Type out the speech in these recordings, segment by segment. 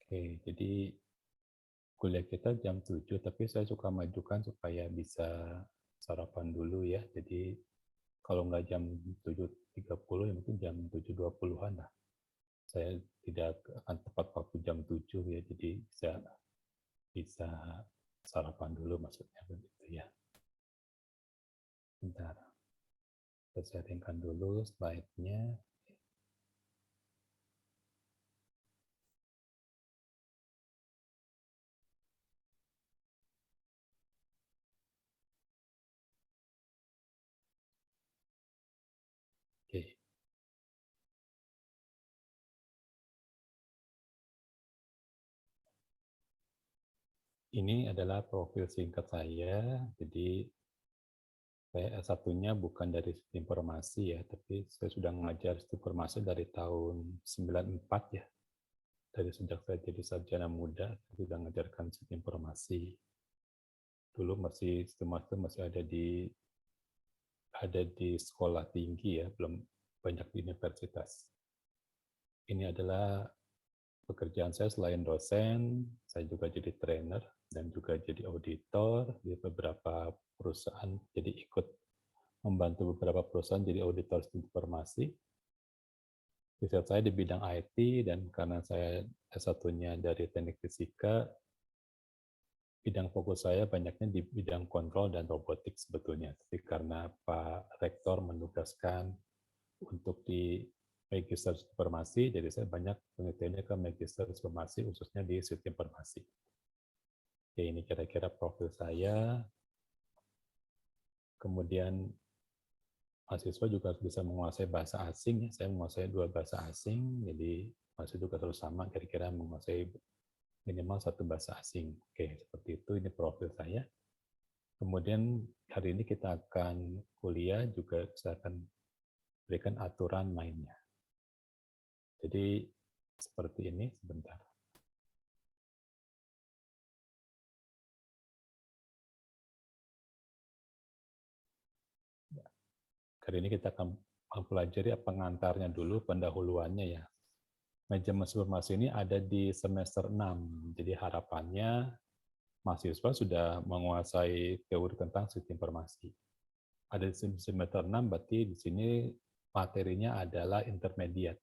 Oke, jadi kuliah kita jam 7, tapi saya suka majukan supaya bisa sarapan dulu ya. Jadi kalau nggak jam 7.30 ya mungkin jam 7.20-an lah. Saya tidak akan tepat waktu jam 7 ya, jadi bisa bisa sarapan dulu maksudnya begitu ya. Bentar, saya sharingkan dulu slide-nya. Oke. Ini adalah profil singkat saya, jadi saya S1-nya bukan dari sistem informasi ya, tapi saya sudah mengajar sistem informasi dari tahun 94 ya. Dari sejak saya jadi sarjana muda, saya sudah mengajarkan sistem informasi. Dulu masih sistem masih ada di sekolah tinggi ya, belum banyak di universitas. Ini adalah pekerjaan saya selain dosen, saya juga jadi trainer dan juga jadi auditor di beberapa perusahaan, jadi ikut membantu beberapa perusahaan jadi auditor sistem informasi. Riset saya di bidang IT dan karena saya S1-nya dari teknik fisika, bidang fokus saya banyaknya di bidang kontrol dan robotik sebetulnya. Tapi karena Pak Rektor menugaskan untuk di Magister Informasi, jadi saya banyak penelitiannya ke Magister Informasi, khususnya di sistem informasi. Oke, ini kira-kira profil saya. Kemudian mahasiswa juga harus bisa menguasai bahasa asing. Saya menguasai 2 bahasa asing, jadi mahasiswa juga harus sama, kira-kira menguasai minimal 1 bahasa asing. Oke, seperti itu, ini profil saya. Kemudian hari ini kita akan kuliah, juga saya akan berikan aturan mainnya. Jadi seperti ini, sebentar. Kali ini kita akan mempelajari pengantarnya dulu, pendahuluannya ya. Manajemen informasi ini ada di semester 6, jadi harapannya mahasiswa sudah menguasai teori tentang sistem informasi. Ada di semester 6, berarti di sini materinya adalah intermediate,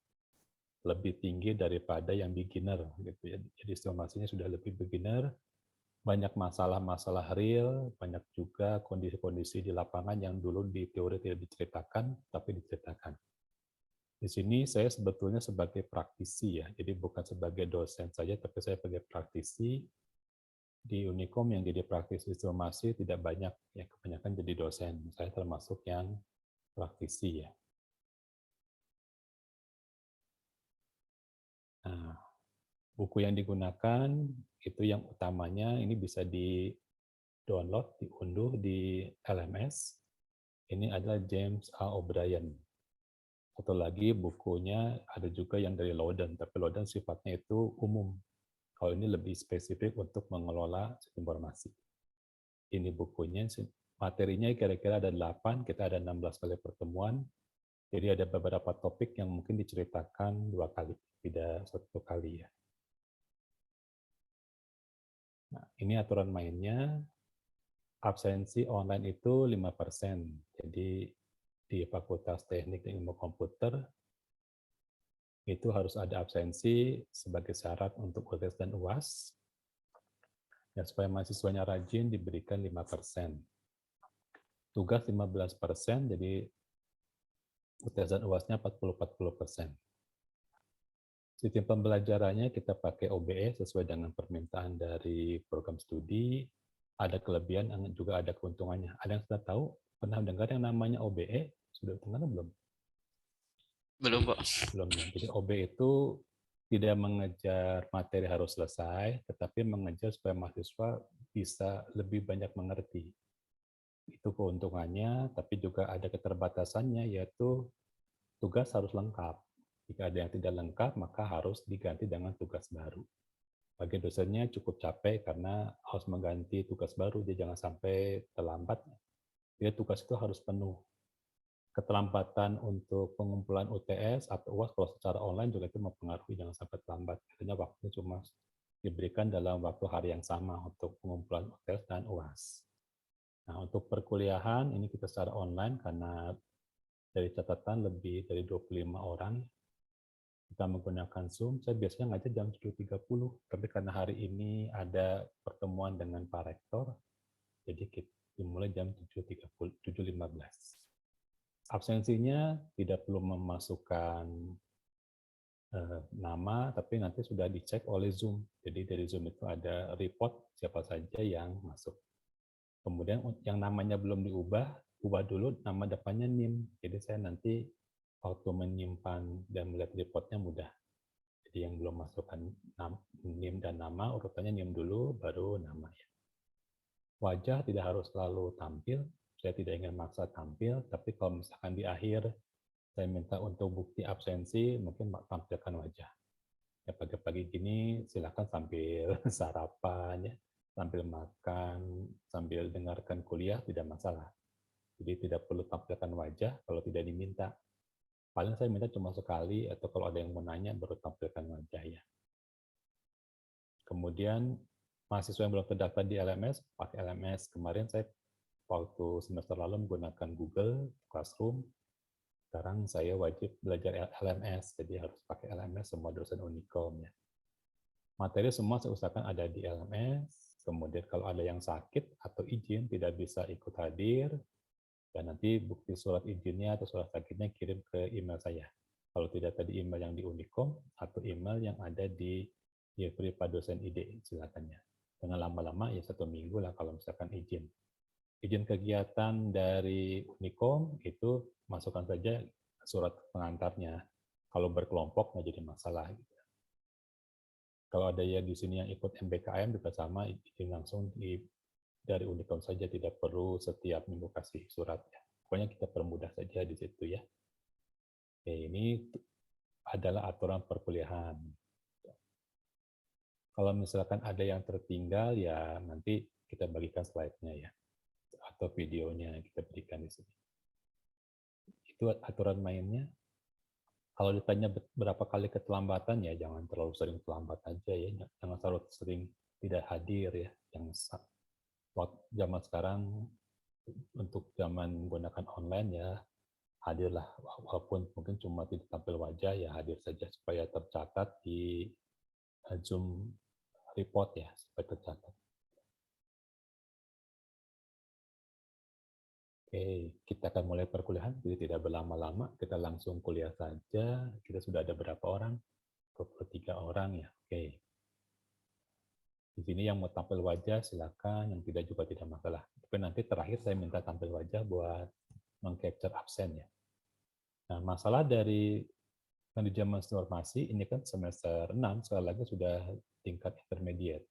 lebih tinggi daripada yang beginner gitu ya. Jadi informasinya sudah lebih beginner, banyak masalah-masalah real, banyak juga kondisi-kondisi di lapangan yang dulu di teori tidak diceritakan, tapi diceritakan. Di sini saya sebetulnya sebagai praktisi ya, jadi bukan sebagai dosen saja, tapi saya sebagai praktisi di Unikom yang jadi praktisi informasi tidak banyak, ya kebanyakan jadi dosen. Saya termasuk yang praktisi ya. Nah, buku yang digunakan itu yang utamanya ini bisa di-download, diunduh di LMS. Ini adalah James A. O'Brien. Satu lagi bukunya ada juga yang dari Loudon, tapi Loudon sifatnya itu umum. Kalau ini lebih spesifik untuk mengelola sistem informasi. Ini bukunya, materinya kira-kira ada 8, kita ada 16 kali pertemuan. Jadi ada beberapa topik yang mungkin diceritakan 2 kali, tidak 1 kali ya. Nah, ini aturan mainnya. Absensi online itu 5%. Jadi di Fakultas Teknik dan Ilmu Komputer itu harus ada absensi sebagai syarat untuk UTS dan UAS. Dan supaya mahasiswanya rajin diberikan 5%. Tugas 15%, jadi UTS dan UAS-nya 40-40%. Sistem pembelajarannya kita pakai OBE sesuai dengan permintaan dari program studi. Ada kelebihan, juga ada keuntungannya. Ada yang sudah tahu, pernah dengar yang namanya OBE? Sudah dengar belum? Belum, Pak. Belum ya. Jadi OBE itu tidak mengejar materi harus selesai, tetapi mengejar supaya mahasiswa bisa lebih banyak mengerti. Itu keuntungannya, tapi juga ada keterbatasannya, yaitu tugas harus lengkap. Jika ada yang tidak lengkap, maka harus diganti dengan tugas baru. Bagi dosennya cukup capek karena harus mengganti tugas baru, dia jangan sampai terlambat. Dia tugas itu harus penuh. Keterlambatan untuk pengumpulan UTS atau UAS kalau secara online juga itu mempengaruhi, jangan sampai terlambat. Artinya waktunya cuma diberikan dalam waktu hari yang sama untuk pengumpulan UTS dan UAS. Nah, untuk perkuliahan ini kita secara online karena dari catatan lebih dari 25 orang kita menggunakan Zoom. Saya biasanya ngajar jam 7.30, tapi karena hari ini ada pertemuan dengan Pak Rektor, jadi kita dimulai jam 7.30, 7.15. Absensinya tidak perlu memasukkan nama, tapi nanti sudah dicek oleh Zoom. Jadi dari Zoom itu ada report siapa saja yang masuk. Kemudian yang namanya belum diubah, ubah dulu nama depannya NIM. Jadi saya nanti waktu menyimpan dan melihat reportnya mudah. Jadi yang belum masukkan NIM dan nama, urutannya NIM dulu, baru nama. Wajah tidak harus selalu tampil, saya tidak ingin maksa tampil, tapi kalau misalkan di akhir saya minta untuk bukti absensi, mungkin tampilkan wajah. Ya pagi-pagi gini silakan sambil sarapan, ya, sambil makan, sambil dengarkan kuliah, tidak masalah. Jadi tidak perlu tampilkan wajah kalau tidak diminta. Paling saya minta cuma sekali, atau kalau ada yang mau nanya baru tampilkan wajah ya. Kemudian mahasiswa yang belum terdaftar di LMS, pakai LMS. Kemarin saya waktu semester lalu menggunakan Google Classroom, sekarang saya wajib belajar LMS, jadi harus pakai LMS semua dosen Unicom ya. Materi semua saya usahakan ada di LMS, kemudian kalau ada yang sakit atau izin tidak bisa ikut hadir, dan nanti bukti surat izinnya atau surat sakitnya kirim ke email saya. Kalau tidak tadi email yang di Unicom atau email yang ada di Jeffrey Pak dosen ID, silakan ya. Dengan lama-lama ya 1 minggu lah kalau misalkan izin. Izin kegiatan dari Unicom itu masukkan saja surat pengantarnya. Kalau berkelompok nggak jadi masalah. Kalau ada yang di sini yang ikut MBKM juga sama, izin langsung dari Unicom saja, tidak perlu setiap minggu kasih surat. Pokoknya kita permudah saja di situ ya. Oke, ini adalah aturan perkuliahan. Kalau misalkan ada yang tertinggal, ya nanti kita bagikan slide-nya ya, atau videonya kita berikan di sini. Itu aturan mainnya. Kalau ditanya berapa kali keterlambatan, ya jangan terlalu sering terlambat aja ya, jangan terlalu sering tidak hadir ya. Yang zaman sekarang untuk zaman menggunakan online ya hadirlah, walaupun mungkin cuma tidak tampil wajah ya hadir saja supaya tercatat di Zoom report ya, supaya tercatat. Oke, kita akan mulai perkuliahan, jadi tidak berlama-lama, kita langsung kuliah saja. Kita sudah ada berapa orang? 23 orang ya. Oke. Di sini yang mau tampil wajah silakan, yang tidak juga tidak masalah. Tapi nanti terakhir saya minta tampil wajah buat meng-capture absen ya. Nah, masalah dari manajemen informasi ini kan semester 6, sekali lagi sudah tingkat intermediate.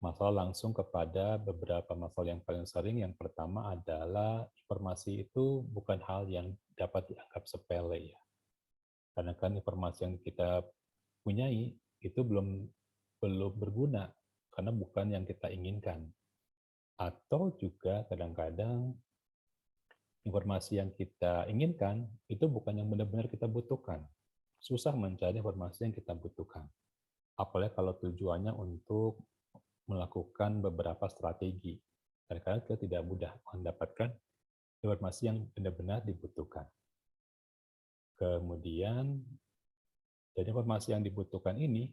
Masalah langsung kepada beberapa masalah yang paling sering. Yang pertama adalah informasi itu bukan hal yang dapat dianggap sepele ya. Karena kan informasi yang kita punyai itu belum berguna karena bukan yang kita inginkan. Atau juga kadang-kadang informasi yang kita inginkan itu bukan yang benar-benar kita butuhkan. Susah mencari informasi yang kita butuhkan. Apalagi kalau tujuannya untuk melakukan beberapa strategi. Kadang-kadang kita tidak mudah mendapatkan informasi yang benar-benar dibutuhkan. Kemudian, dari informasi yang dibutuhkan ini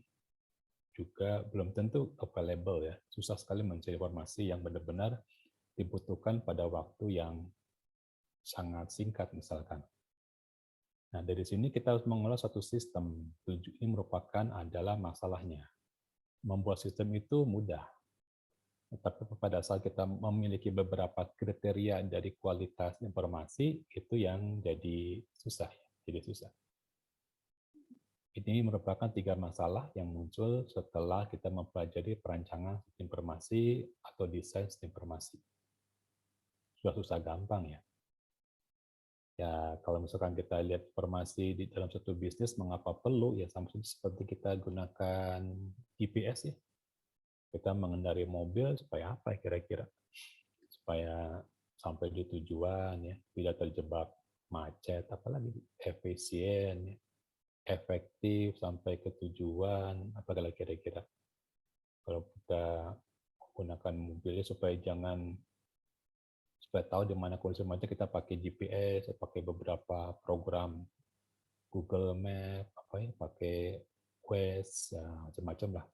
juga belum tentu available ya. Susah sekali mencari informasi yang benar-benar dibutuhkan pada waktu yang sangat singkat misalkan. Nah, dari sini kita harus mengelola satu sistem. Ini merupakan adalah masalahnya. Membuat sistem itu mudah. Tetapi pada saat kita memiliki beberapa kriteria dari kualitas informasi, itu yang jadi susah. Jadi susah. Ini merupakan 3 masalah yang muncul setelah kita mempelajari perancangan sistem informasi atau desain sistem informasi. Sudah susah gampang ya. Ya, kalau misalkan kita lihat informasi di dalam satu bisnis, mengapa perlu? Ya, sama seperti kita gunakan GPS ya. Kita mengendarai mobil supaya apa kira-kira? Supaya sampai di tujuan ya, tidak terjebak macet, apalagi efisien, efektif sampai ke tujuan, apalagi kira-kira. Kalau kita menggunakan mobilnya supaya tahu di mana kondisi rumahnya, kita pakai GPS, pakai beberapa program Google Map, pakai Waze, ya, macam-macam lah.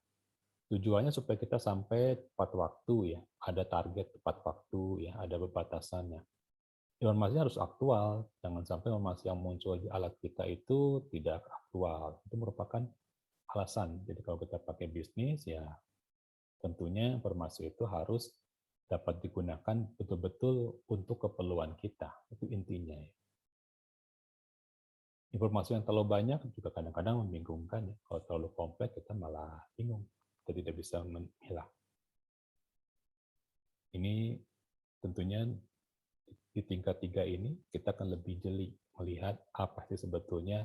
Tujuannya supaya kita sampai tepat waktu ya, ada target tepat waktu ya, ada batasannya. Informasinya harus aktual, jangan sampai informasi yang muncul di alat kita itu tidak aktual. Itu merupakan alasan. Jadi kalau kita pakai bisnis ya tentunya informasi itu harus dapat digunakan betul-betul untuk keperluan kita. Itu intinya ya. Informasi yang terlalu banyak juga kadang-kadang membingungkan ya. Kalau terlalu kompleks kita malah bingung. Kita tidak bisa memilah. Ini tentunya di tingkat 3 ini kita akan lebih jeli melihat apa sih sebetulnya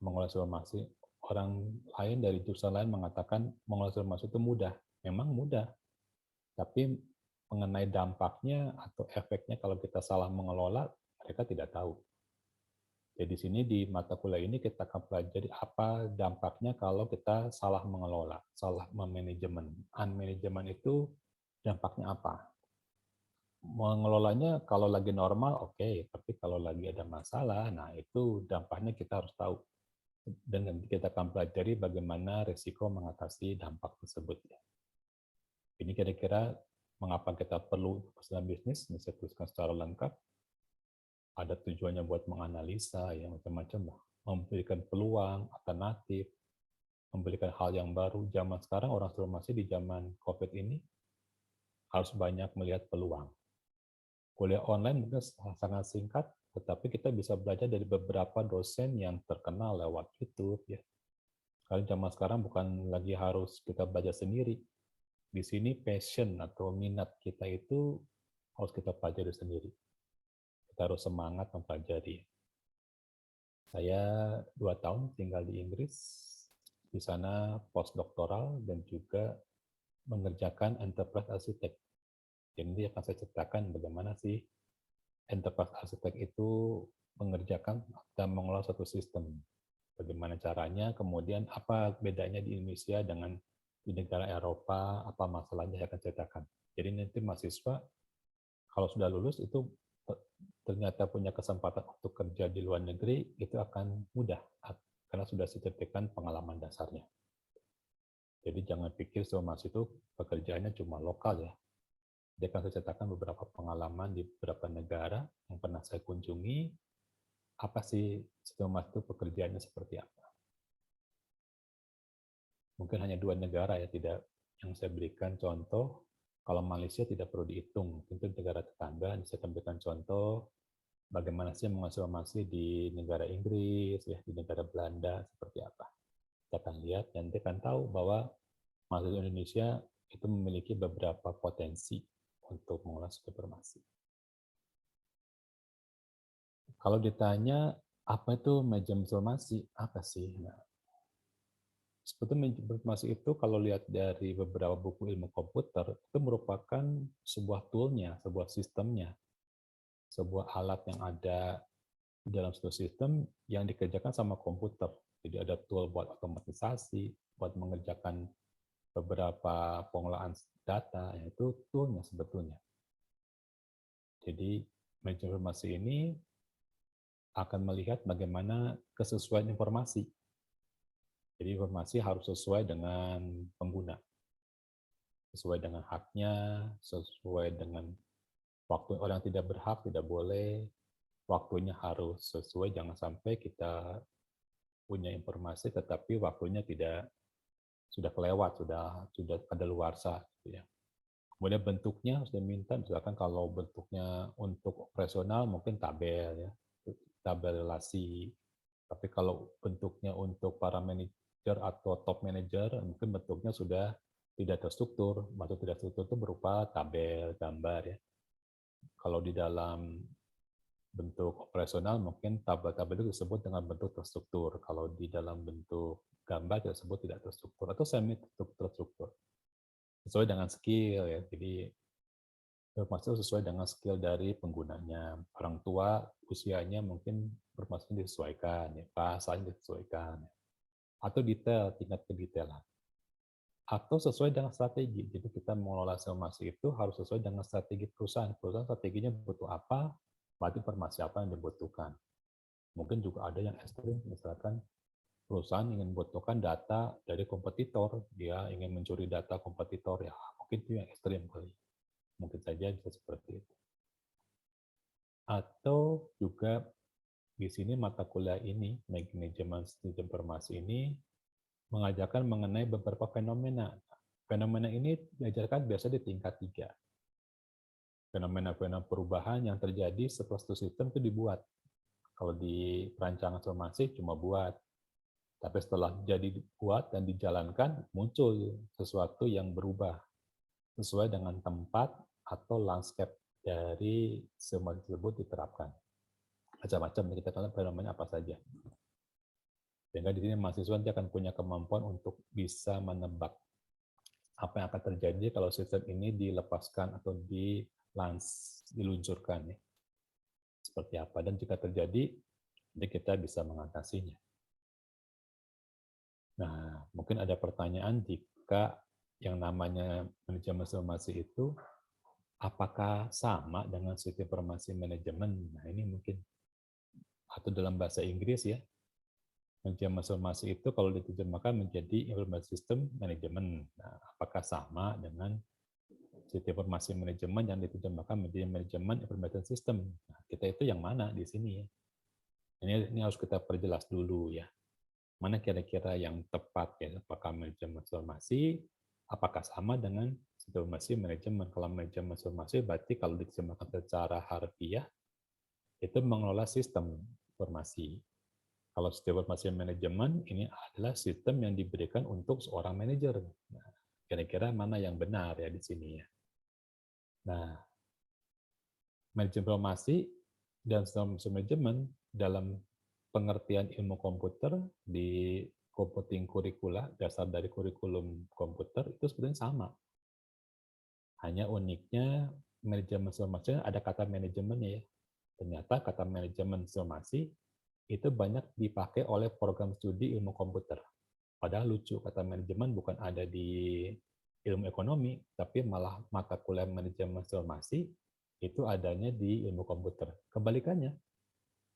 mengolah informasi. Orang lain dari jurusan lain mengatakan mengolah informasi itu mudah. Memang mudah, tapi mengenai dampaknya atau efeknya kalau kita salah mengelola, mereka tidak tahu. Jadi di sini di mata kuliah ini kita akan pelajari apa dampaknya kalau kita salah mengelola, salah memanajemen. Unmanajemen itu dampaknya apa? Mengelolanya kalau lagi normal oke, tapi kalau lagi ada masalah, nah itu dampaknya kita harus tahu. Dan nanti kita akan pelajari bagaimana risiko mengatasi dampak tersebut. Ini kira-kira mengapa kita perlu personal bisnis, bisa tuliskan secara lengkap. Ada tujuannya buat menganalisa, ya macam-macam lah. Memberikan peluang, alternatif, memberikan hal yang baru. Zaman sekarang orang masih di zaman COVID ini harus banyak melihat peluang. Kuliah online mungkin sangat singkat, tetapi kita bisa belajar dari beberapa dosen yang terkenal lewat YouTube. Ya. Kalau zaman sekarang bukan lagi harus kita belajar sendiri. Di sini passion atau minat kita itu harus kita pelajari sendiri. Kita harus semangat mempelajari. Saya 2 tahun tinggal di Inggris, di sana postdoktoral dan juga mengerjakan enterprise architect. Jadi akan saya ceritakan bagaimana sih enterprise architect itu mengerjakan dan mengelola suatu sistem. Bagaimana caranya, kemudian apa bedanya di Indonesia dengan di negara Eropa, apa masalahnya saya akan ceritakan. Jadi nanti mahasiswa kalau sudah lulus itu ternyata punya kesempatan untuk kerja di luar negeri, itu akan mudah karena sudah sertifikat pengalaman dasarnya. Jadi jangan pikir semua mahasiswa itu pekerjaannya cuma lokal ya. Dia akan saya ceritakan beberapa pengalaman di beberapa negara yang pernah saya kunjungi, apa sih semua mahasiswa itu pekerjaannya seperti apa. Mungkin hanya 2 negara ya tidak yang saya berikan contoh. Kalau Malaysia tidak perlu dihitung, itu negara tetangga. Saya berikan contoh bagaimana sih mengonfirmasi di negara Inggris, ya di negara Belanda seperti apa. Kita akan lihat dan kita akan tahu bahwa mahasiswa Indonesia itu memiliki beberapa potensi untuk mengolah informasi. Kalau ditanya apa itu manajemen informasi, apa sih? Nah, sebetulnya informasi itu kalau lihat dari beberapa buku ilmu komputer, itu merupakan sebuah tool-nya, sebuah sistemnya, sebuah alat yang ada di dalam suatu sistem yang dikerjakan sama komputer. Jadi ada tool buat otomatisasi, buat mengerjakan beberapa pengolahan data, yaitu tool-nya sebetulnya. Jadi manajemen informasi ini akan melihat bagaimana kesesuaian informasi. Jadi informasi harus sesuai dengan pengguna, sesuai dengan haknya, sesuai dengan waktu. Orang tidak berhak, tidak boleh, waktunya harus sesuai, jangan sampai kita punya informasi tetapi waktunya tidak sudah kelewat, sudah kadaluarsa gitu ya. Kemudian bentuknya harus diminta, misalkan kalau bentuknya untuk operasional mungkin tabel ya, tabel relasi. Tapi kalau bentuknya untuk para manajer atau top manager mungkin bentuknya sudah tidak terstruktur. Maksud tidak terstruktur itu berupa tabel, gambar ya. Kalau di dalam bentuk operasional mungkin tabel-tabel itu disebut dengan bentuk terstruktur. Kalau di dalam bentuk gambar disebut tidak terstruktur atau semi terstruktur. Sesuai dengan skill ya. Jadi informasi sesuai dengan skill dari penggunanya. Orang tua usianya mungkin informasinya disesuaikan, ya, bahasanya disesuaikan, atau detail, tingkat kedetailan. atau sesuai dengan strategi. Jadi kita mengelola informasi itu harus sesuai dengan strategi perusahaan. Perusahaan strateginya butuh apa, berarti informasi apa yang dibutuhkan. Mungkin juga ada yang ekstrim, misalkan perusahaan ingin membutuhkan data dari kompetitor, dia ingin mencuri data kompetitor, ya mungkin itu yang ekstrim kali. Mungkin saja bisa seperti itu. Atau juga di sini mata kuliah ini, manajemen sistem informasi ini, mengajarkan mengenai beberapa fenomena. Fenomena ini diajarkan biasa di tingkat 3. Fenomena-fenomena perubahan yang terjadi setelah satu sistem itu dibuat. Kalau di perancangan informasi cuma buat. Tapi setelah jadi dibuat dan dijalankan, muncul sesuatu yang berubah sesuai dengan tempat atau landscape dari semua tersebut diterapkan. Macam-macam kita tahu fenomena apa saja. Sehingga di sini mahasiswa nanti akan punya kemampuan untuk bisa menebak apa yang akan terjadi kalau sistem ini dilepaskan atau diluncurkan. Seperti apa, dan jika terjadi, jadi kita bisa mengatasinya. Nah, mungkin ada pertanyaan jika yang namanya manajemen informasi itu apakah sama dengan sistem informasi manajemen? Nah, ini mungkin atau dalam bahasa Inggris ya. Manajemen informasi itu kalau diterjemahkan menjadi informasi system manajemen. Nah, apakah sama dengan sistem informasi manajemen yang diterjemahkan menjadi manajemen information system? Nah, kita itu yang mana di sini ya? Ini harus kita perjelas dulu ya. Mana kira-kira yang tepat ya, apakah manajemen informasi, apakah sama dengan informasi manajemen. Kalau manajemen informasi berarti kalau diterjemahkan secara harfiah itu mengelola sistem informasi. Kalau sistem informasi manajemen ini adalah sistem yang diberikan untuk seorang manajer. Nah, kira-kira mana yang benar ya di sini ya. Nah, manajemen informasi dan sistem manajemen dalam pengertian ilmu komputer di computing curricula, dasar dari kurikulum komputer itu sebenarnya sama. Hanya uniknya manajemen informasi ada kata manajemennya ya. Ternyata kata manajemen informasi itu banyak dipakai oleh program studi ilmu komputer. Padahal lucu, kata manajemen bukan ada di ilmu ekonomi, tapi malah mata kuliah manajemen informasi itu adanya di ilmu komputer. Kebalikannya,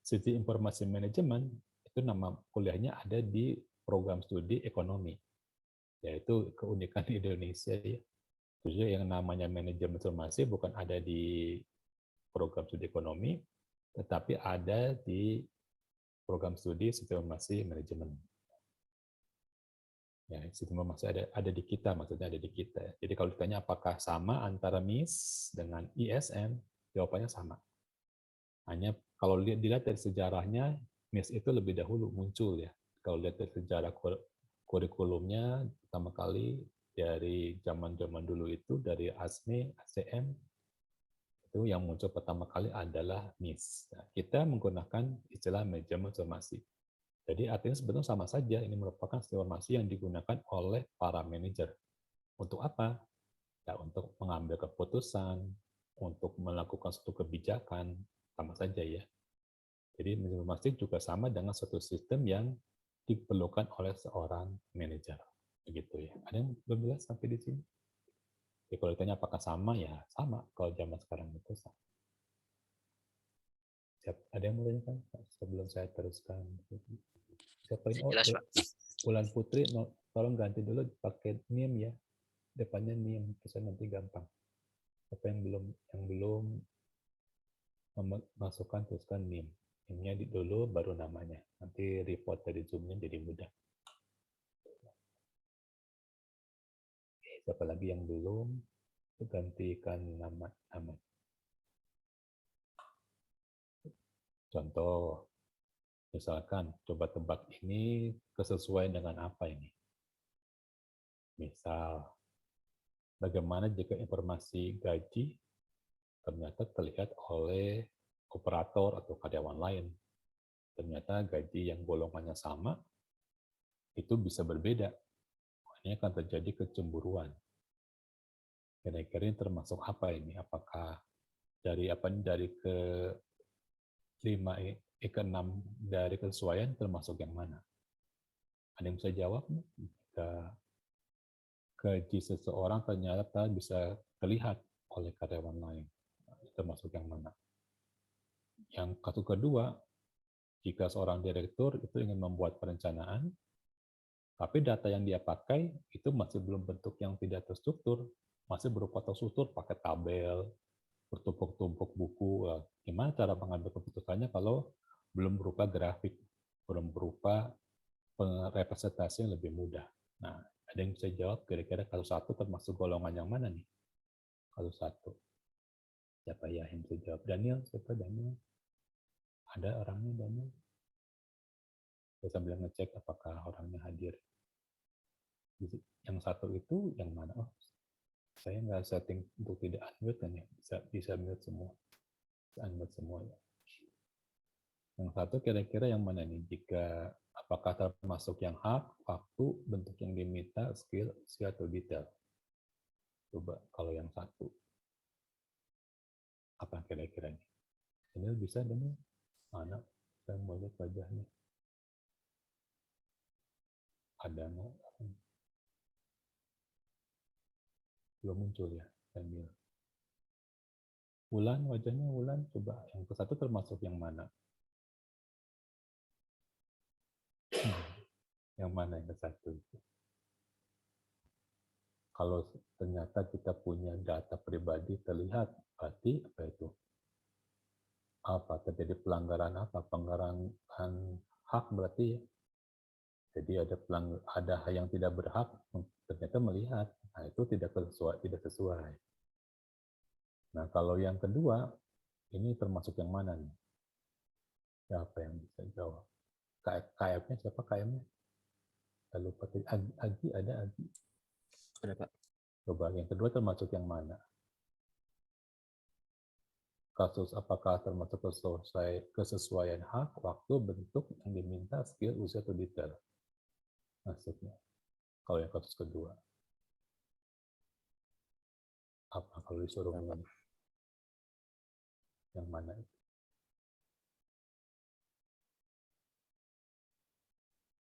studi informasi manajemen itu nama kuliahnya ada di program studi ekonomi. Yaitu keunikan di Indonesia ya. Khususnya yang namanya manajemen informasi bukan ada di program studi ekonomi, tetapi ada di program studi sistem informasi manajemen. Ya, sistem informasi ada di kita, maksudnya ada di kita. Jadi kalau ditanya apakah sama antara MIS dengan ISM, jawabannya sama. Hanya kalau dilihat dari sejarahnya, MIS itu lebih dahulu muncul ya. Kalau lihat dari sejarah kurikulumnya, pertama kali dari zaman-zaman dulu itu, dari ASME, ACM, itu yang muncul pertama kali adalah MIS. Nah, kita menggunakan istilah manajemen informasi. Jadi artinya sebetulnya sama saja, ini merupakan informasi yang digunakan oleh para manajer. Untuk apa? Ya, untuk mengambil keputusan, untuk melakukan suatu kebijakan, sama saja ya. Jadi informasi juga sama dengan suatu sistem yang diperlukan oleh seorang manajer. Begitu ya. Ada yang belum jelas sampai di sini? Ya, kalau ditanya apakah sama, ya sama. Kalau zaman sekarang itu sama. Ada yang mau tanyakan sebelum saya teruskan? Siapa ini? Oh, Jelas, Pak. Bulan Putri, tolong ganti dulu pakai NIM ya. Depannya NIM, bisa nanti gampang. Apa yang belum memasukkan teruskan NIM. NIM-nya dulu baru namanya. Nanti report dari Zoom-nya jadi mudah. Siapa lagi yang belum? Gantikan nama. Contoh, misalkan coba tebak ini kesesuaian dengan apa ini? Misal, bagaimana jika informasi gaji ternyata terlihat oleh operator atau karyawan lain? Ternyata gaji yang golongannya sama itu bisa berbeda. Ini akan terjadi kecemburuan. Kira-kira ini termasuk apa ini? Apakah dari ke 5 ke 6 dari kesesuaian termasuk yang mana? Ada yang bisa jawab? Jika gaji seseorang ternyata bisa terlihat oleh karyawan lain. Termasuk yang mana? Yang kasus kedua, jika seorang direktur itu ingin membuat perencanaan, tapi data yang dia pakai itu masih belum bentuk yang tidak terstruktur, masih berupa terstruktur pakai tabel, bertumpuk-tumpuk buku. Gimana cara mengambil keputusannya kalau belum berupa grafik, belum berupa representasi yang lebih mudah? Nah, ada yang bisa jawab kira-kira kasus satu termasuk golongan yang mana nih? Kasus satu. Siapa ya yang bisa jawab? Daniel, siapa Daniel? Ada orangnya Daniel? Saya sambil ngecek apakah orangnya hadir. Yang satu itu yang mana? Oh, saya nggak setting untuk tidak unmute kan ya? Bisa mute semua. Bisa unmute semua ya. Yang satu kira-kira yang mana nih? Jika apakah termasuk yang hak, waktu, bentuk yang diminta, skill, usia atau detail? Coba kalau yang satu. Apa kira-kira nih? Daniel bisa Daniel? Mana? Saya mau lihat wajahnya. Ada nggak? Belum muncul ya, Daniel. Wulan, wajahnya Wulan. Coba yang ke satu termasuk yang mana? Yang mana yang ke satu? Kalau ternyata kita punya data pribadi terlihat, berarti apa itu? Apa terjadi pelanggaran apa? Pelanggaran hak berarti. Jadi ada hal yang tidak berhak ternyata melihat. Nah, itu tidak sesuai. Nah, kalau yang kedua, ini termasuk yang mana nih? Siapa yang bisa jawab? KF-nya siapa KM-nya? Saya lupa. Agi ada Agi. Ada Pak. Coba yang kedua termasuk yang mana? Kasus apakah termasuk kesesuaian hak, waktu, bentuk yang diminta, skill, usia, atau detail? Maksudnya, kalau yang kasus kedua. Apa kalau disuruh milih? Yang mana itu?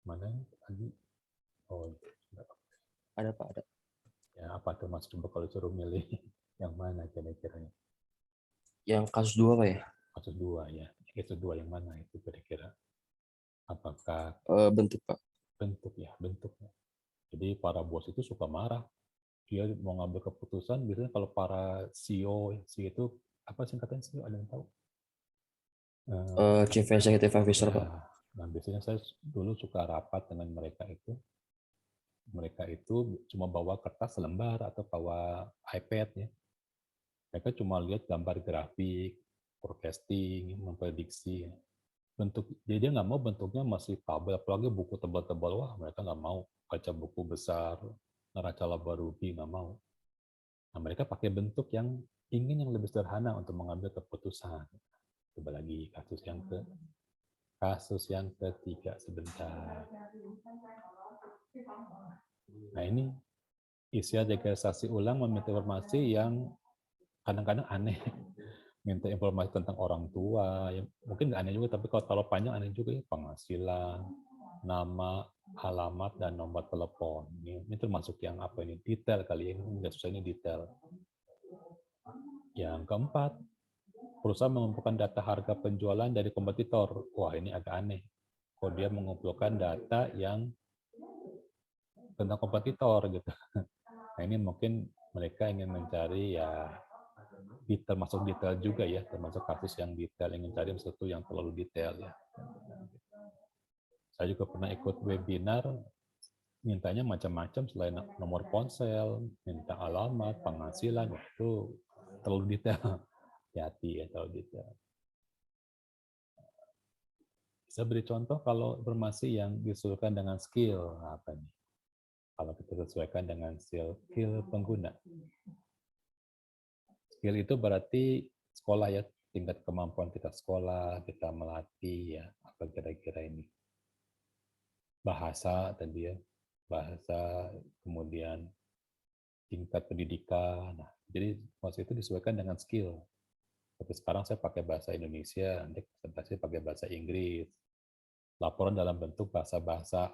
Mana lagi? Oh, Ada Pak, ada. ya apa termasuk coba kalau disuruh milih yang mana kira-kira? Yang kasus 2 Pak ya? Kasus dua ya. Kasus dua yang mana itu kira-kira? Apakah Bentuk Pak. bentuk ya, bentuknya. Jadi para bos itu suka marah. Dia mau ngambil keputusan, biasanya kalau para CEO itu apa singkatan CEO, ada yang tahu? Chief Executive Officer Ya, Pak. nah biasanya saya dulu suka rapat dengan mereka itu. Mereka itu cuma bawa kertas selembar atau bawa iPad ya. Mereka cuma lihat gambar grafik, forecasting, memprediksi. Jadi dia nggak mau bentuknya masih tabel, apalagi buku tebal-tebal. Wah, mereka nggak mau baca buku besar, neraca laba rugi, nggak mau. Nah, mereka pakai bentuk yang ingin yang lebih sederhana untuk mengambil keputusan. Coba lagi kasus yang ketiga sebentar. Nah, ini isi registrasi ulang meminta informasi yang kadang-kadang aneh. Minta informasi tentang orang tua, ya, mungkin nggak aneh juga, tapi kalau panjang aneh juga ya, penghasilan, nama, alamat, dan nomor telepon. Ini termasuk yang apa ini? Detail kali ya, ini nggak susah, ini detail. Yang keempat, perusahaan mengumpulkan data harga penjualan dari kompetitor. Wah, ini agak aneh. Kok dia mengumpulkan data yang tentang kompetitor gitu. Nah, ini mungkin mereka ingin mencari ya termasuk detail juga ya, termasuk kasus yang detail, ingin cari sesuatu yang terlalu detail ya. Saya juga pernah ikut webinar, mintanya macam-macam selain nomor ponsel, minta alamat, penghasilan, itu terlalu detail. Hati-hati ya terlalu detail. Bisa beri contoh kalau informasi yang disesuaikan dengan skill apa nih? Kalau kita sesuaikan dengan skill pengguna. Skill itu berarti sekolah ya, tingkat kemampuan kita sekolah, kita melatih ya, apa kira-kira ini. Bahasa tadi ya, bahasa, kemudian tingkat pendidikan. Nah, jadi maksud itu disesuaikan dengan skill. Tapi sekarang saya pakai bahasa Indonesia, nanti presentasi pakai bahasa Inggris. Laporan dalam bentuk bahasa-bahasa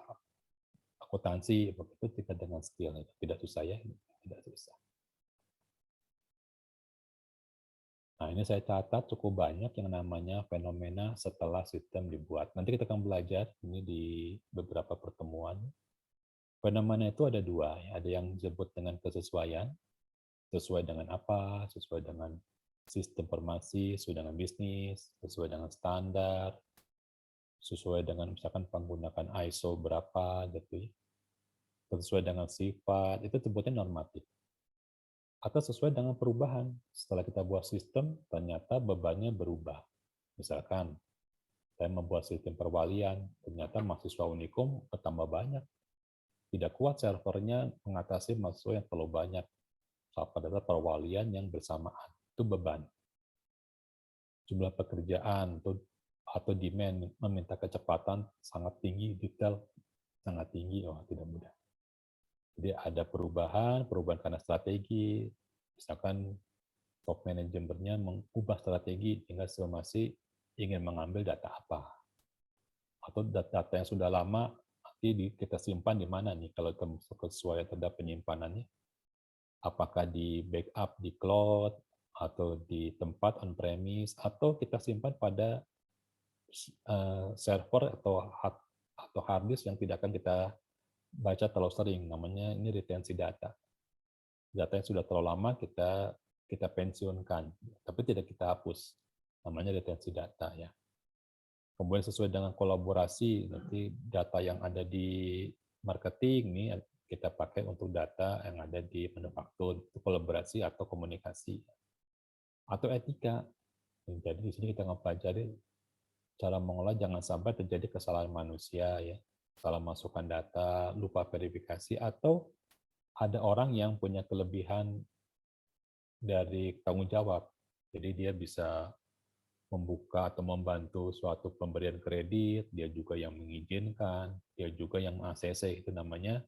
akuntansi, begitu juga dengan skill. Tidak susah ya, tidak susah. Nah, ini saya catat cukup banyak yang namanya fenomena setelah sistem dibuat. Nanti kita akan belajar ini di beberapa pertemuan. Fenomena itu ada dua, ya. Ada yang disebut dengan kesesuaian, sesuai dengan apa, sesuai dengan sistem informasi, sesuai dengan bisnis, sesuai dengan standar, sesuai dengan misalkan penggunaan ISO berapa gitu ya. Sesuai dengan sifat, itu sebutnya normatif. Atau sesuai dengan perubahan. Setelah kita buat sistem, ternyata bebannya berubah. Misalkan, saya membuat sistem perwalian, ternyata mahasiswa Unikum bertambah banyak. Tidak kuat servernya mengatasi mahasiswa yang terlalu banyak. Pada perwalian yang bersamaan. Itu beban. Jumlah pekerjaan atau demand meminta kecepatan sangat tinggi, detail sangat tinggi, tidak mudah. Jadi ada perubahan karena strategi, misalkan top manajemennya mengubah strategi hingga masih ingin mengambil data apa. Atau data yang sudah lama nanti kita simpan di mana nih kalau sesuai terhadap penyimpanannya. Apakah di backup di cloud, atau di tempat on-premise, atau kita simpan pada server atau hard disk yang tidak akan kita baca terlalu sering, namanya ini retensi data. Data yang sudah terlalu lama kita pensiunkan, tapi tidak kita hapus, namanya retensi data ya. Kemudian sesuai dengan kolaborasi, nanti data yang ada di marketing nih kita pakai untuk data yang ada di manufaktur, itu kolaborasi atau komunikasi. Atau etika. Jadi di sini kita mempelajari cara mengolah jangan sampai terjadi kesalahan manusia ya. Salah masukkan data, lupa verifikasi, atau ada orang yang punya kelebihan dari tanggung jawab. Jadi dia bisa membuka atau membantu suatu pemberian kredit, dia juga yang mengizinkan, dia juga yang ACC, itu namanya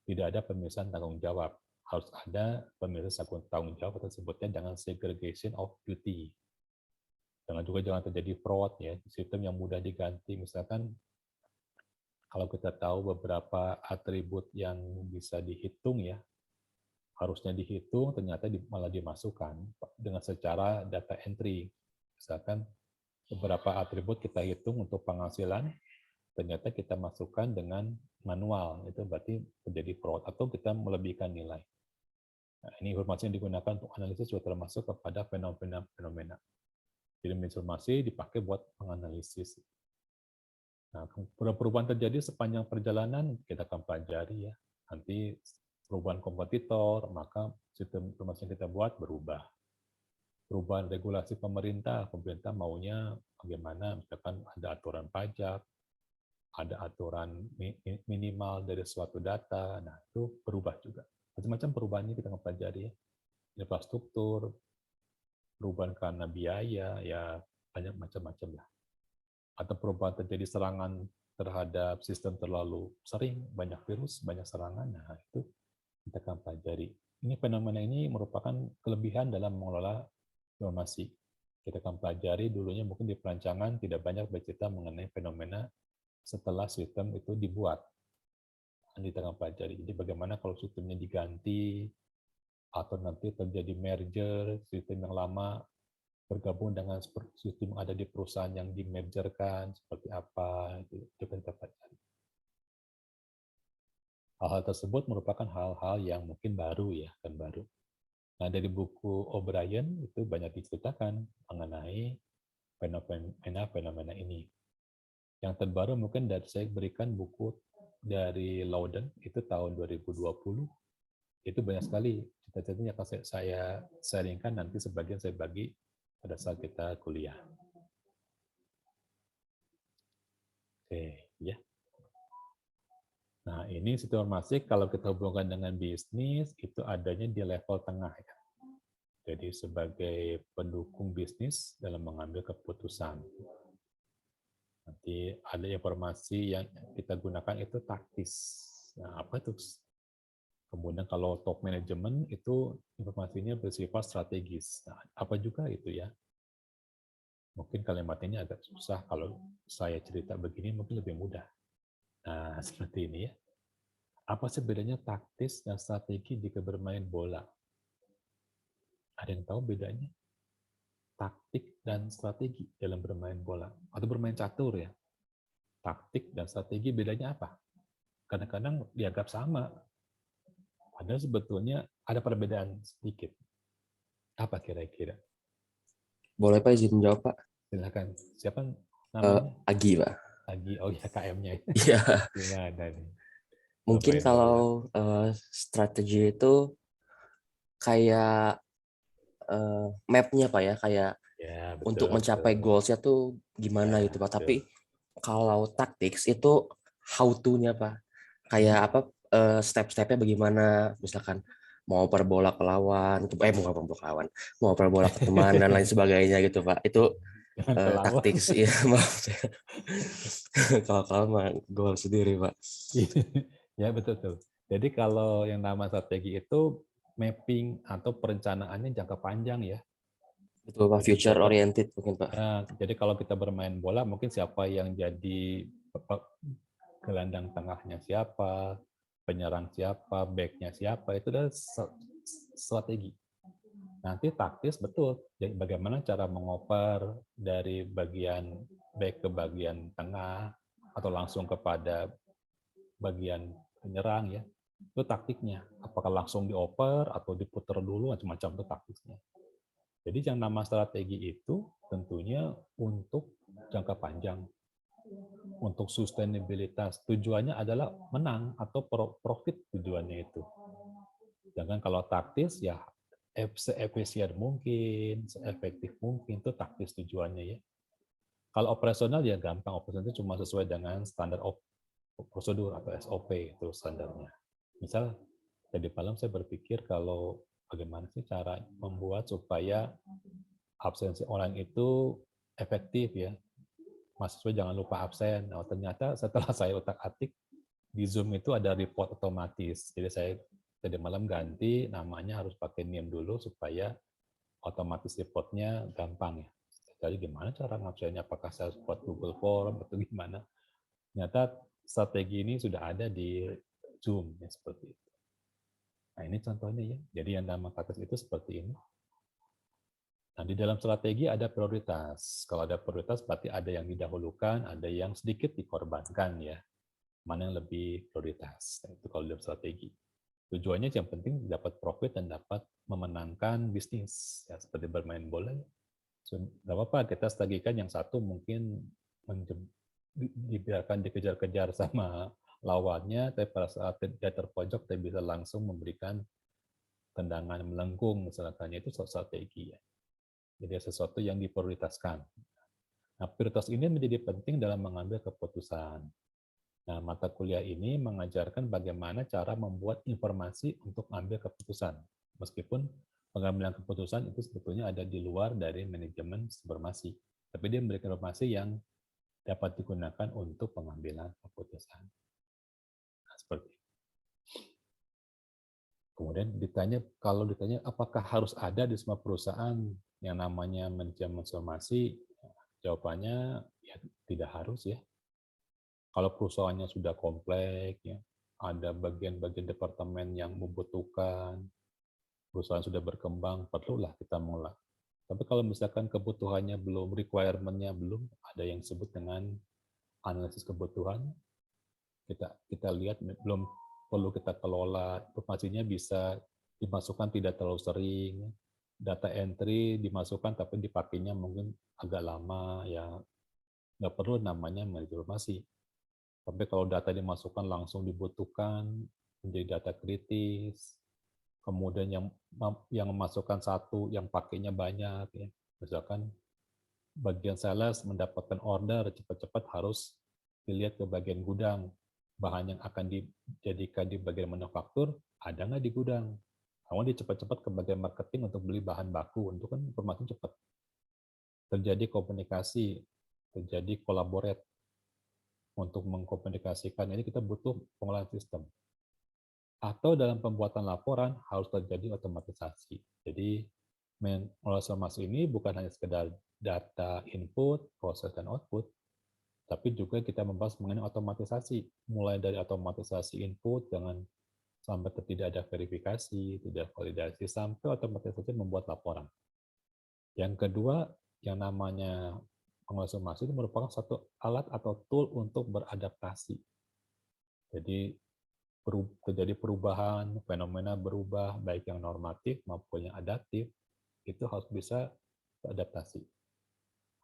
tidak ada pemisahan tanggung jawab. Harus ada pemisahan tanggung jawab, tersebutnya dengan segregation of duty. Jangan terjadi fraud ya, sistem yang mudah diganti, misalkan kalau kita tahu beberapa atribut yang bisa dihitung ya, harusnya dihitung, ternyata malah dimasukkan dengan secara data entry. Misalkan beberapa atribut kita hitung untuk penghasilan, ternyata kita masukkan dengan manual, itu berarti terjadi fraud, atau kita melebihkan nilai. Nah, ini informasi yang digunakan untuk analisis juga termasuk kepada fenomena. Jadi informasi dipakai buat menganalisis. Nah, perubahan terjadi sepanjang perjalanan kita akan pelajari ya. Nanti perubahan kompetitor, maka sistem informasi yang kita buat berubah. Perubahan regulasi pemerintah maunya bagaimana, misalkan ada aturan pajak, ada aturan minimal dari suatu data, nah itu berubah juga. Macam-macam perubahannya kita akan pelajari ya. Infrastruktur, perubahan karena biaya, ya banyak macam-macam lah. Atau perubahan terjadi serangan terhadap sistem terlalu sering, banyak virus, banyak serangan, nah itu kita akan pelajari. Ini fenomena ini merupakan kelebihan dalam mengelola informasi. Kita akan pelajari dulunya mungkin di perancangan tidak banyak bercerita mengenai fenomena setelah sistem itu dibuat. Kita akan pelajari. Jadi bagaimana kalau sistemnya diganti, atau nanti terjadi merger, sistem yang lama bergabung dengan sistem yang ada di perusahaan yang dimergerkan, seperti apa, itu kita pelajari. Hal-hal tersebut merupakan hal-hal yang mungkin baru ya, kan baru. Nah, dari buku O'Brien itu banyak diceritakan mengenai fenomena ini. Yang terbaru mungkin saya berikan buku dari Loudon, itu tahun 2020. Itu banyak sekali cerita-cerita yang akan saya sharingkan, nanti sebagian saya bagi pada saat kita kuliah. Oke, ya. Nah, ini informasi kalau kita hubungkan dengan bisnis, itu adanya di level tengah. Ya. Jadi sebagai pendukung bisnis dalam mengambil keputusan. Nanti ada informasi yang kita gunakan itu taktis. Nah, apa itu? Kemudian kalau top management itu informasinya bersifat strategis. Nah, apa juga itu ya? Mungkin kalimat ini agak susah, kalau saya cerita begini mungkin lebih mudah. Nah, seperti ini ya. Apa sih bedanya taktis dan strategi jika bermain bola? Ada yang tahu bedanya? Taktik dan strategi dalam bermain bola. Atau bermain catur ya. Taktik dan strategi bedanya apa? Kadang-kadang dianggap sama. Padahal sebetulnya ada perbedaan sedikit. Apa kira-kira? Boleh Pak izin jawab Pak? Silakan. Siapa Eh, namanya? Agi Pak. Lagi. Oh ya, KM-nya. Iya. Gimana nih? Mungkin Bermain bola. kalau strategi itu kayak map-nya Pak ya, kayak Ya, untuk betul, mencapai betul. goals-nya tuh gimana Ya, gitu Pak. Tapi betul. kalau tactics itu how to-nya Pak. Kayak Hmm? apa step-stepnya bagaimana, misalkan mau oper bola ke lawan, mau oper bola ke lawan, mau oper bola ke teman dan lain sebagainya gitu Pak. Itu Jangan ke lawan. tactics ya maaf saya. Kalau mah gol sendiri Pak. Ya, betul, betul. Jadi kalau yang nama strategi itu mapping atau perencanaannya jangka panjang ya. Betul Pak, Jadi future misalkan, oriented mungkin Pak. ya, jadi kalau kita bermain bola, mungkin siapa yang jadi gelandang tengahnya siapa, penyerang siapa, backnya siapa, itu adalah strategi. Nanti taktis betul, jadi bagaimana cara mengoper dari bagian back ke bagian tengah, atau langsung kepada bagian penyerang ya, itu taktiknya. Apakah langsung dioper atau diputar dulu, macam-macam itu taktiknya. Jadi yang nama strategi itu tentunya untuk jangka panjang, untuk sustainabilitas. Tujuannya adalah menang atau profit tujuannya itu. Sedangkan kalau taktis ya seefisien mungkin, seefektif mungkin, itu taktis tujuannya ya. Kalau operasional ya gampang, operasional itu cuma sesuai dengan standar prosedur atau SOP itu standarnya. Misal tadi malam saya berpikir kalau bagaimana sih cara membuat supaya absensi online itu efektif ya. Mahasiswa jangan lupa absen. Nah, ternyata setelah saya utak-atik di Zoom itu ada report otomatis. Jadi saya tadi malam ganti namanya harus pakai NIM dulu supaya otomatis reportnya gampang ya. Jadi gimana cara ngabsennya? Apakah saya buat Google Form atau gimana? Ternyata strategi ini sudah ada di Zoom ya, seperti itu. Nah ini contohnya ya. Jadi yang nama kata itu seperti ini. Nah di dalam strategi ada prioritas. Kalau ada prioritas berarti ada yang didahulukan, ada yang sedikit dikorbankan ya. Mana yang lebih prioritas. Nah, itu kalau dalam strategi. Tujuannya yang penting dapat profit dan dapat memenangkan bisnis. Ya, seperti bermain bola. So, nggak apa-apa kita strategikan yang satu mungkin dibiarkan dikejar-kejar sama lawannya, tapi pada saat dia terpojok dia bisa langsung memberikan tendangan melengkung misalkan, itu strategi ya. Jadi sesuatu yang diprioritaskan. Nah, prioritas ini menjadi penting dalam mengambil keputusan. Nah, mata kuliah ini mengajarkan bagaimana cara membuat informasi untuk mengambil keputusan. Meskipun pengambilan keputusan itu sebetulnya ada di luar dari manajemen informasi. Tapi dia memberikan informasi yang dapat digunakan untuk pengambilan keputusan. Nah, seperti itu. Kemudian kalau ditanya apakah harus ada di semua perusahaan yang namanya manajemen informasi, jawabannya ya tidak harus ya. Kalau perusahaannya sudah kompleks, ya, ada bagian-bagian departemen yang membutuhkan, perusahaan sudah berkembang, perlulah kita mulai. Tapi kalau misalkan kebutuhannya belum, requirement-nya belum, ada yang disebut dengan analisis kebutuhan, kita lihat belum perlu kita kelola, informasinya bisa dimasukkan tidak terlalu sering, data entry dimasukkan tapi dipakainya mungkin agak lama, ya nggak perlu namanya manajemen informasi. Tapi kalau data dimasukkan langsung dibutuhkan, menjadi data kritis, kemudian yang memasukkan satu, yang pakainya banyak, ya. Misalkan bagian sales mendapatkan order cepat-cepat harus dilihat ke bagian gudang, bahan yang akan dijadikan di bagian manufaktur ada nggak di gudang. Kamu dia cepat-cepat ke bagian marketing untuk beli bahan baku, untuk kan informasi cepat. Terjadi komunikasi, terjadi collaborate untuk mengkomunikasikan. Ini kita butuh pengolahan sistem. Atau dalam pembuatan laporan harus terjadi otomatisasi. Jadi pengolahan informasi ini bukan hanya sekedar data input, proses, dan output, Tapi juga kita membahas mengenai otomatisasi, mulai dari otomatisasi input, jangan sampai tidak ada verifikasi, tidak validasi, sampai otomatisasi membuat laporan. Yang kedua, yang namanya pengolah informasi itu merupakan satu alat atau tool untuk beradaptasi. Jadi terjadi perubahan, fenomena berubah, baik yang normatif maupun yang adaptif, itu harus bisa beradaptasi.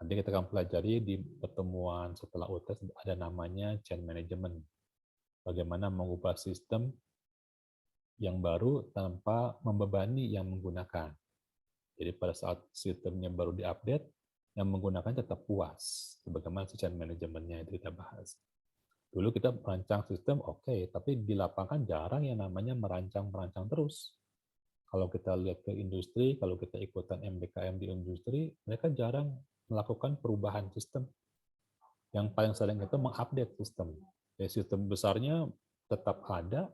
Nanti kita akan pelajari di pertemuan setelah UTS ada namanya change management. Bagaimana mengubah sistem yang baru tanpa membebani yang menggunakan. Jadi pada saat sistemnya baru diupdate, yang menggunakan tetap puas. Bagaimana change manajemennya itu kita bahas. Dulu kita merancang sistem, oke, tapi di lapangan jarang yang namanya merancang terus. Kalau kita lihat ke industri, kalau kita ikutan MBKM di industri, mereka jarang melakukan perubahan sistem. Yang paling sering itu mengupdate sistem. Jadi sistem besarnya tetap ada,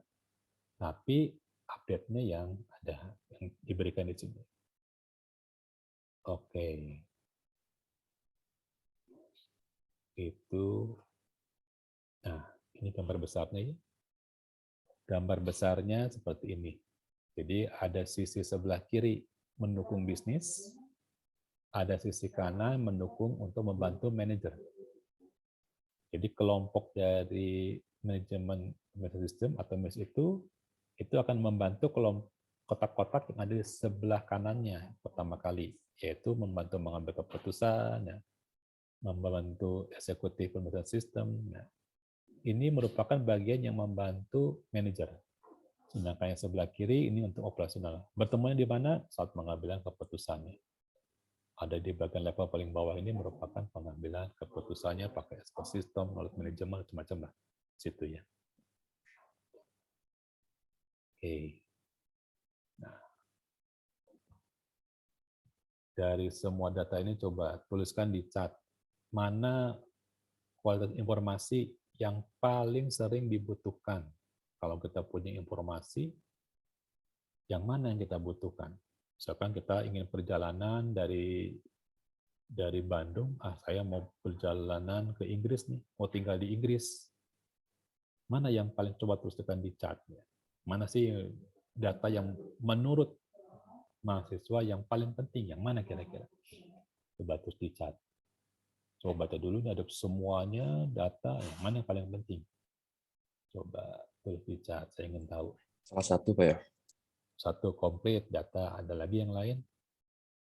tapi update-nya yang ada, yang diberikan di sini. Oke. Itu. Nah, ini gambar besarnya ya. Gambar besarnya seperti ini. Jadi ada sisi sebelah kiri mendukung bisnis, ada sisi kanan mendukung untuk membantu manajer. Jadi kelompok dari manajemen sistem atau MES itu akan membantu kelompok kotak-kotak yang ada di sebelah kanannya pertama kali, yaitu membantu mengambil keputusan, ya, membantu eksekutif pembentukan sistem. Nah, ini merupakan bagian yang membantu manajer. Sedangkan yang sebelah kiri ini untuk operasional. Bertemunya di mana? Saat pengambilan keputusannya. Ada di bagian level paling bawah ini merupakan pengambilan keputusannya pakai ekosistem, knowledge management, macam-macam lah. Situ ya. Oke. Nah, dari semua data ini coba tuliskan di chat. Mana kualitas informasi yang paling sering dibutuhkan? Kalau kita punya informasi, yang mana yang kita butuhkan? Misalkan kita ingin perjalanan dari Bandung, saya mau perjalanan ke Inggris nih, mau tinggal di Inggris. Mana yang paling coba tuliskan di chat? Mana sih data yang menurut mahasiswa yang paling penting? Yang mana kira-kira? Coba tulis di chat. Coba baca dulu, ada semuanya data, yang mana yang paling penting? Coba tulis di chat, saya ingin tahu. Salah satu Pak ya. Satu komplit data, ada lagi yang lain?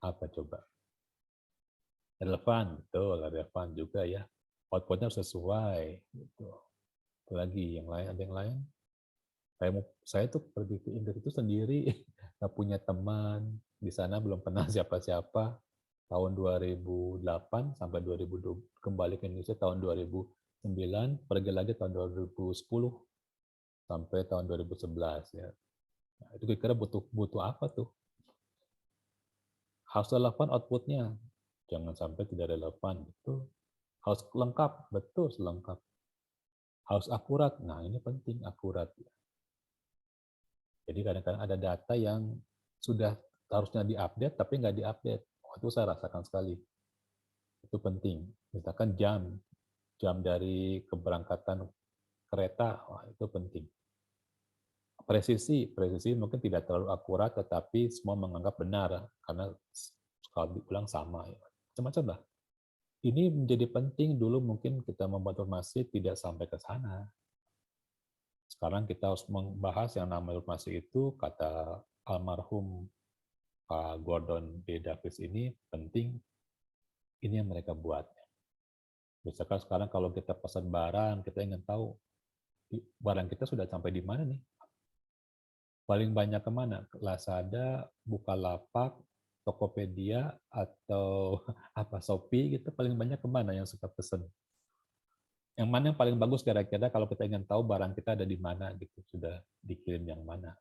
Apa coba? Relevan, betul, relevan juga ya. Outputnya harus sesuai. Gitu. Itu lagi, yang lain, ada yang lain? Saya tuh pergi ke Inggris itu sendiri, nggak punya teman, di sana belum kenal siapa-siapa. Tahun 2008 sampai 2020, kembali ke Indonesia tahun 2009, pergi lagi tahun 2010 sampai tahun 2011 ya. Nah, itu kira-kira butuh apa tuh? Harus relevan outputnya, jangan sampai tidak relevan. Betul. Harus lengkap, betul selengkap. Harus akurat, nah ini penting akurat. Jadi kadang-kadang ada data yang sudah harusnya diupdate tapi nggak diupdate. Oh, itu saya rasakan sekali. Itu penting. Misalkan jam dari keberangkatan kereta, wah, itu penting. Presisi mungkin tidak terlalu akurat, tetapi semua menganggap benar karena kalau diulang sama. Macam-macam lah. Ini menjadi penting dulu mungkin kita membuat informasi tidak sampai ke sana. Sekarang kita harus membahas yang namanya informasi itu, kata almarhum Pak Gordon B. Davis ini penting, ini yang mereka buat. Misalkan sekarang kalau kita pesan barang, kita ingin tahu barang kita sudah sampai di mana nih. Paling banyak kemana? Lazada, Bukalapak, Tokopedia, atau apa Shopee gitu, paling banyak kemana yang suka pesan? Yang mana yang paling bagus kira-kira kalau kita ingin tahu barang kita ada di mana gitu, sudah dikirim yang mana?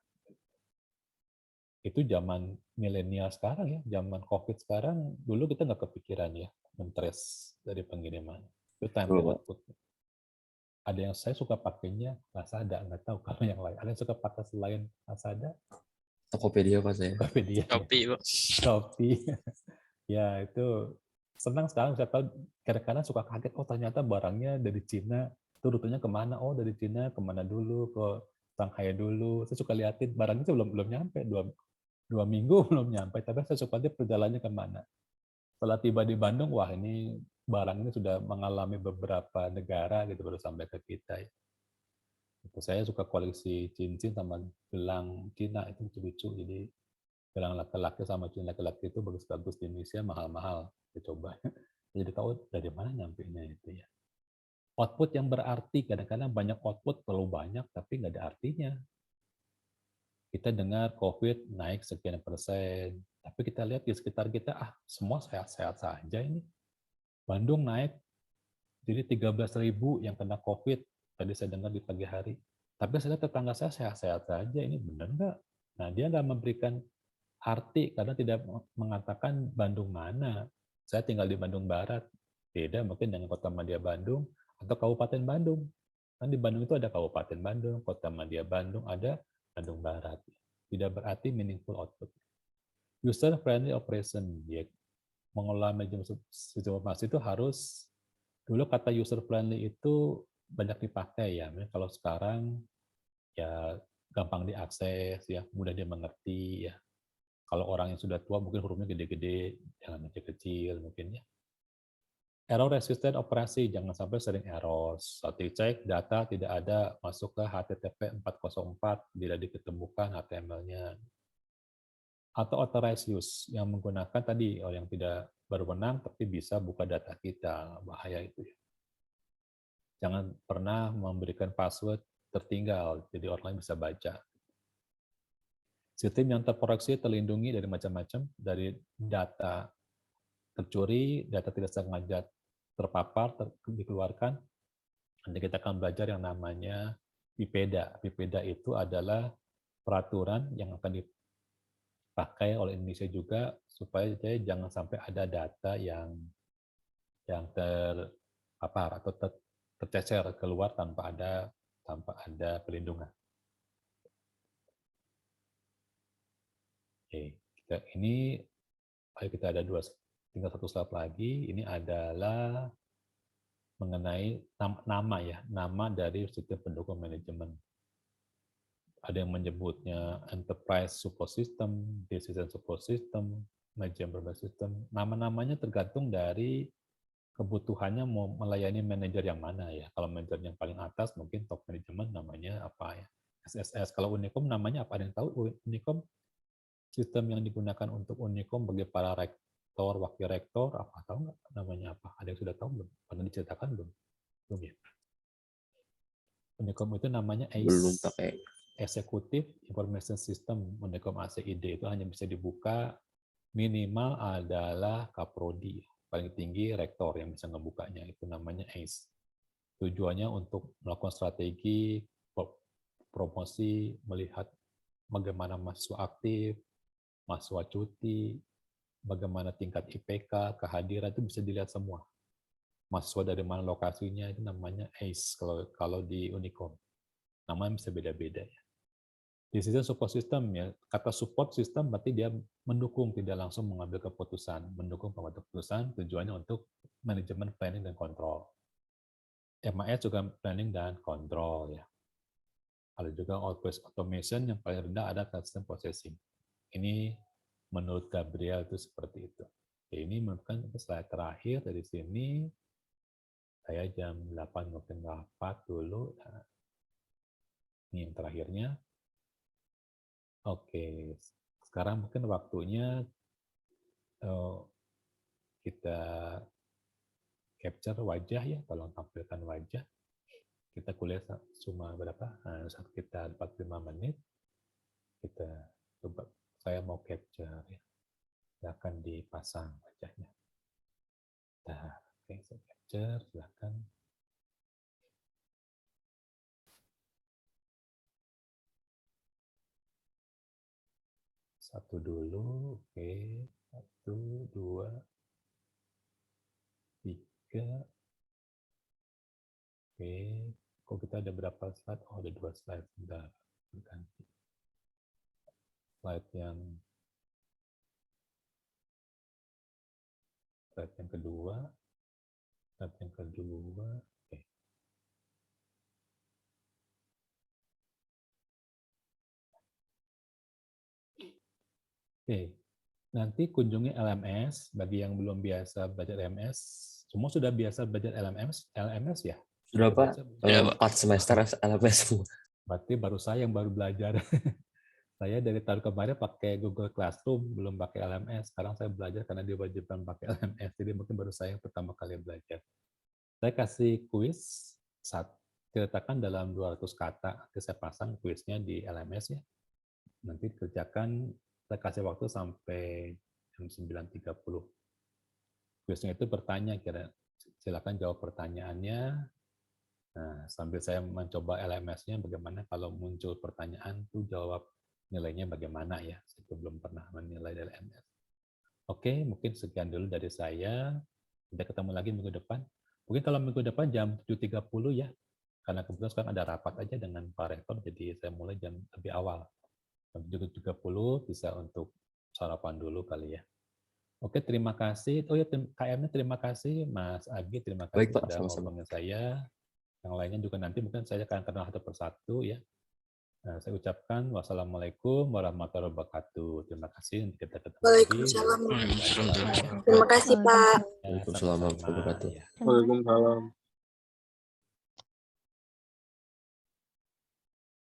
Itu zaman milenial sekarang ya, zaman COVID sekarang, dulu kita nggak kepikiran ya men-trace dari pengiriman. Itu time to output. Ada yang saya suka pakainya Lazada, nggak tahu kalau yang lain. Ada yang suka pakai selain Lazada? Tokopedia Pak saya. Tokopedia. Shopee, Pak. Shopee. Ya, itu senang sekarang saya tahu, kadang-kadang suka kaget, oh ternyata barangnya dari Cina, itu rutenya kemana? Oh dari Cina kemana dulu, ke Shanghai dulu. Saya suka liatin barangnya itu belum belum nyampe, dua minggu belum nyampe, tapi saya suka lihat perjalanannya kemana. Setelah tiba di Bandung, wah ini barang ini sudah mengalami beberapa negara gitu baru sampai ke kita. Itu saya suka koleksi cincin sama gelang Cina, itu lucu-lucu. Jadi gelang laki-laki sama cincin laki-laki itu bagus-bagus di Indonesia, mahal-mahal. Dicoba. Jadi tahu dari mana nyampenya itu ya. Output yang berarti, kadang-kadang banyak output terlalu banyak tapi nggak ada artinya. Kita dengar COVID naik sekian persen, tapi kita lihat di sekitar kita, semua sehat-sehat saja ini. Bandung naik, jadi 13.000 yang kena COVID, tadi saya dengar di pagi hari. Tapi saya lihat tetangga saya sehat-sehat saja, ini benar nggak? Nah, dia nggak memberikan arti karena tidak mengatakan Bandung mana. Saya tinggal di Bandung Barat, beda mungkin dengan Kota Madya Bandung atau Kabupaten Bandung. Kan di Bandung itu ada Kabupaten Bandung, Kota Madya Bandung, ada Bandung Barat. Tidak berarti meaningful output. User friendly operation, ya, mengelola manajemen sistem informasi itu harus, dulu kata user friendly itu banyak dipakai ya. Kalau sekarang ya gampang diakses ya, mudah dimengerti ya. Kalau orang yang sudah tua mungkin hurufnya gede-gede, jangan kecil-kecil mungkin ya. Error resistant operasi, jangan sampai sering error. Saat dicek data tidak ada masuk ke HTTP 404, tidak diketemukan HTML-nya. Atau authorized use, yang menggunakan tadi yang tidak berwenang tapi bisa buka data kita, bahaya itu ya. Jangan pernah memberikan password tertinggal, jadi orang lain bisa baca. Sistem yang terproteksi terlindungi dari macam-macam, dari data tercuri, data tidak sengaja terpapar, dikeluarkan. Nanti kita akan belajar yang namanya PIPEDA. PIPEDA itu adalah peraturan yang akan dipakai oleh Indonesia juga supaya jangan sampai ada data yang terpapar atau tercecer keluar tanpa ada perlindungan. Oke, kita ada tinggal satu slide lagi. Ini adalah mengenai nama dari sistem pendukung manajemen. Ada yang menyebutnya enterprise support system, decision support system, management system. Nama-namanya tergantung dari kebutuhannya mau melayani manajer yang mana ya. Kalau manajer yang paling atas mungkin top management namanya apa ya, SSS. Kalau Unicom namanya apa? Ada yang tahu? Unicom sistem yang digunakan untuk Unicom bagi para rektor, wakil rektor, apa tahu nggak namanya apa? Ada yang sudah tahu belum? Pernah diceritakan belum? Belum ya. Unicom itu namanya Belum ACE, pakai. Executive Information System. Unicom ACID itu hanya bisa dibuka minimal adalah kaprodi, paling tinggi rektor yang bisa ngebukanya, itu namanya ACE. Tujuannya untuk melakukan strategi promosi, melihat bagaimana mahasiswa aktif, mahasiswa cuti, bagaimana tingkat IPK, kehadiran itu bisa dilihat semua. Mahasiswa dari mana lokasinya itu namanya ACE kalau di Unicom. Namanya bisa beda-beda ya. Decision support system ya, kata support system berarti dia mendukung, tidak langsung mengambil keputusan, mendukung pengambil keputusan, tujuannya untuk manajemen planning dan kontrol. MAS juga planning dan kontrol ya. Ada juga output automation, yang paling rendah ada custom processing. Ini menurut Gabriel itu seperti itu. Oke, ini merupakan slide terakhir dari sini. Saya jam 8 mungkin rapat dulu. Nah, ini yang terakhirnya. Oke, sekarang mungkin waktunya kita capture wajah ya, tolong tampilkan wajah. Kita kuliah cuma berapa? Sekitar 45 menit. Kita coba, saya mau capture ya. Silakan dipasang wajahnya. Nah, oke, saya capture, silakan. Satu dulu, oke. 1, 2, 3. Oke. Kok kita ada berapa slide? Oh, ada 2 slide. Bentar, ganti. Slide yang Slide yang kedua. Slide yang kedua. Oke. Oke. Nanti kunjungi LMS. Bagi yang belum biasa belajar LMS, semua sudah biasa belajar LMS ya? Sudah Pak, Sudah, Pak. 4 semester LMS semua. Berarti baru saya yang baru belajar. Saya dari tahun kemarin pakai Google Classroom, belum pakai LMS. Sekarang saya belajar karena diwajibkan pakai LMS. Jadi mungkin baru saya yang pertama kali belajar. Saya kasih kuis, ceritakan dalam 200 kata. Nanti saya pasang kuisnya di LMS ya. Nanti kerjakan, saya kasih waktu sampai jam 9.30. Kuisnya itu bertanya, silakan jawab pertanyaannya. Nah, sambil saya mencoba LMS-nya, bagaimana kalau muncul pertanyaan, tuh jawab nilainya bagaimana ya. Saya belum pernah menilai dari LMS. Oke, mungkin sekian dulu dari saya. Kita ketemu lagi minggu depan. Mungkin kalau minggu depan jam 7.30 ya. Karena kebetulan sekarang ada rapat aja dengan Pak Rektor, jadi saya mulai jam lebih awal. Jam 7.30 bisa untuk sarapan dulu kali ya. Oke, terima kasih. Oh ya, KM-nya terima kasih. Mas Agi, terima kasih Baik, Pak, sudah sama-sama. ngomongin saya. Yang lainnya juga nanti mungkin saya akan kenal satu persatu ya. Nah, saya ucapkan wassalamualaikum warahmatullahi wabarakatuh. Terima kasih. Kita ketemu lagi. Waalaikumsalam. Waalaikumsalam. Terima kasih, Pak. Waalaikumsalam warahmatullahi wabarakatuh. Ya. Waalaikumsalam.